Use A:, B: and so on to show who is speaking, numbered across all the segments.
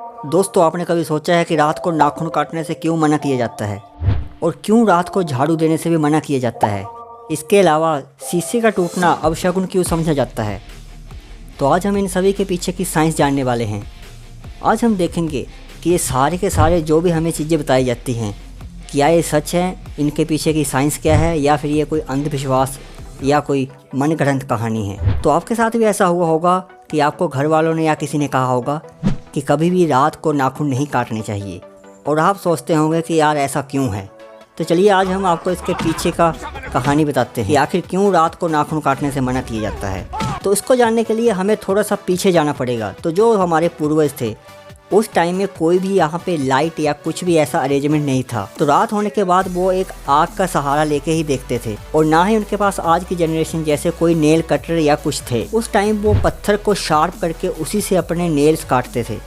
A: दोस्तों, आपने कभी सोचा है कि रात को नाखून काटने से क्यों मना किया जाता है और क्यों रात को झाड़ू देने से भी मना किया जाता है? इसके अलावा शीशे का टूटना अपशकुन क्यों समझा जाता है? तो आज हम इन सभी के पीछे की साइंस जानने वाले हैं। आज हम देखेंगे कि ये सारे के सारे जो भी हमें चीज़ें बताई जाती हैं, क्या ये सच है, इनके पीछे की साइंस क्या है, या फिर ये कोई अंधविश्वास या कोई मनगढ़ंत कहानी है। तो आपके साथ भी ऐसा हुआ होगा कि आपको घर वालों ने या किसी ने कहा होगा कि कभी भी रात को नाखून नहीं काटने चाहिए, और आप सोचते होंगे कि यार ऐसा क्यों है। तो चलिए आज हम आपको इसके पीछे का कहानी बताते हैं कि आखिर क्यों रात को नाखून काटने से मना किया जाता है। तो इसको जानने के लिए हमें थोड़ा सा पीछे जाना पड़ेगा। तो जो हमारे पूर्वज थे, उस टाइम में कोई भी यहाँ पे लाइट या कुछ भी ऐसा अरेंजमेंट नहीं था। तो रात होने के बाद वो एक आग का सहारा लेके ही देखते थे, और ना ही उनके पास आज की जनरेशन जैसे कोई नेल कटर या कुछ थे। उस टाइम वो पत्थर को शार्प करके उसी से अपने नेल्स काटते थे,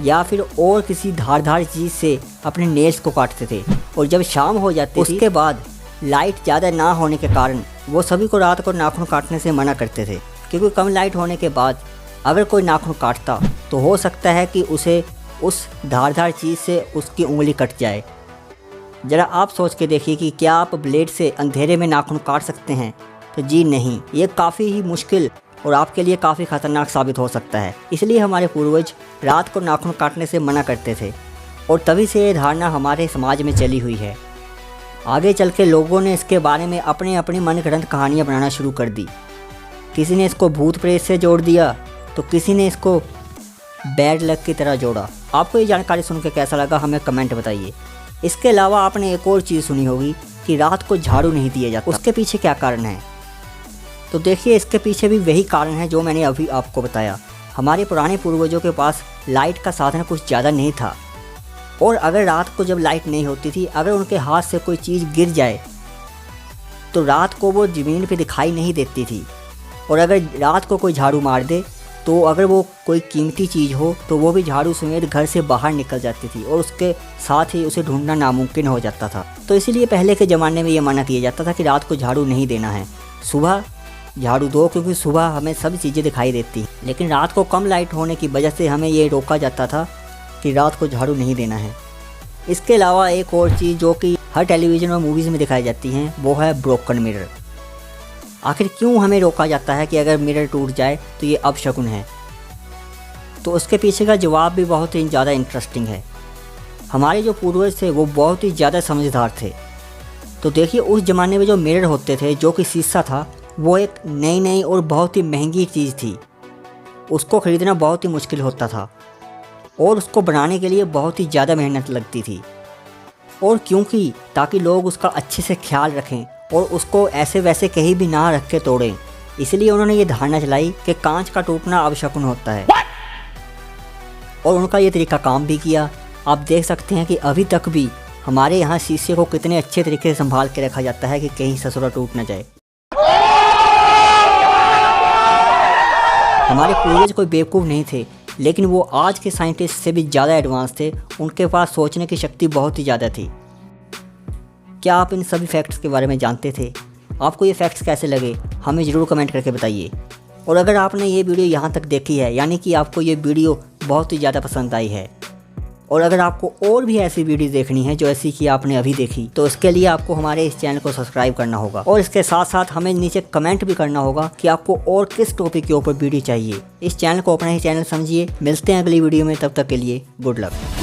A: या फिर और किसी धारदार चीज़ से अपने नेल्स को काटते थे। और जब शाम हो जाती उसके बाद लाइट ज़्यादा ना होने के कारण वो सभी को रात को नाखून काटने से मना करते थे, क्योंकि कम लाइट होने के बाद अगर कोई नाखून काटता तो हो सकता है कि उसे उस धारदार चीज़ से उसकी उंगली कट जाए। ज़रा आप सोच के देखिए कि क्या आप ब्लेड से अंधेरे में नाखून काट सकते हैं? तो जी नहीं, ये काफ़ी ही मुश्किल और आपके लिए काफ़ी ख़तरनाक साबित हो सकता है। इसलिए हमारे पूर्वज रात को नाखून काटने से मना करते थे, और तभी से ये धारणा हमारे समाज में चली हुई है। आगे चल के लोगों ने इसके बारे में अपनी मनगढ़ंत कहानियाँ बनाना शुरू कर दी। किसी ने इसको भूत प्रेत से जोड़ दिया, तो किसी ने इसको बैड लक की तरह जोड़ा। आपको ये जानकारी सुनकर कैसा लगा, हमें कमेंट बताइए। इसके अलावा आपने एक और चीज़ सुनी होगी कि रात को झाड़ू नहीं दिया जाता। उसके पीछे क्या कारण है? तो देखिए, इसके पीछे भी वही कारण है जो मैंने अभी आपको बताया। हमारे पुराने पूर्वजों के पास लाइट का साधन कुछ ज़्यादा नहीं था, और अगर रात को जब लाइट नहीं होती थी, अगर उनके हाथ से कोई चीज़ गिर जाए तो रात को वो ज़मीन पे दिखाई नहीं देती थी। और अगर रात को कोई झाड़ू मार दे तो अगर वो कोई कीमती चीज़ हो तो वो भी झाड़ू समेत घर से बाहर निकल जाती थी, और उसके साथ ही उसे ढूंढना नामुमकिन हो जाता था। तो इसीलिए पहले के ज़माने में ये मना किया जाता था कि रात को झाड़ू नहीं देना है, सुबह झाड़ू दो, क्योंकि सुबह हमें सब चीज़ें दिखाई देती हैं। लेकिन रात को कम लाइट होने की वजह से हमें ये रोका जाता था कि रात को झाड़ू नहीं देना है। इसके अलावा एक और चीज़ जो कि हर टेलीविज़न और मूवीज़ में दिखाई जाती हैं, वो है ब्रोकन मिरर। आखिर क्यों हमें रोका जाता है कि अगर मिरर टूट जाए तो ये अपशकुन है? तो उसके पीछे का जवाब भी बहुत ही ज़्यादा इंटरेस्टिंग है। हमारे जो पूर्वज थे वो बहुत ही ज़्यादा समझदार थे। तो देखिए, उस ज़माने में जो मिरर होते थे, जो कि शीशा था, वो एक नई और बहुत ही महंगी चीज़ थी। उसको ख़रीदना बहुत ही मुश्किल होता था, और उसको बनाने के लिए बहुत ही ज़्यादा मेहनत लगती थी। और क्योंकि ताकि लोग उसका अच्छे से ख्याल रखें और उसको ऐसे वैसे कहीं भी ना रख के तोड़ें, इसलिए उन्होंने ये धारणा चलाई कि कांच का टूटना अपशकुन होता है। और उनका ये तरीका काम भी किया। आप देख सकते हैं कि अभी तक भी हमारे यहाँ शीशे को कितने अच्छे तरीके से संभाल के रखा जाता है कि कहीं ससुरा टूट ना जाए। हमारे पूर्वज कोई बेवकूफ़ नहीं थे, लेकिन वो आज के साइंटिस्ट से भी ज़्यादा एडवांस थे। उनके पास सोचने की शक्ति बहुत ही ज़्यादा थी। क्या आप इन सभी फैक्ट्स के बारे में जानते थे? आपको ये फैक्ट्स कैसे लगे, हमें ज़रूर कमेंट करके बताइए। और अगर आपने ये वीडियो यहाँ तक देखी है, यानी कि आपको ये वीडियो बहुत ही ज़्यादा पसंद आई है, और अगर आपको और भी ऐसी वीडियो देखनी है जो ऐसी कि आपने अभी देखी, तो इसके लिए आपको हमारे इस चैनल को सब्सक्राइब करना होगा, और इसके साथ साथ हमें नीचे कमेंट भी करना होगा कि आपको और किस टॉपिक के ऊपर वीडियो चाहिए। इस चैनल को अपना ही चैनल समझिए। मिलते हैं अगली वीडियो में, तब तक के लिए गुड लक।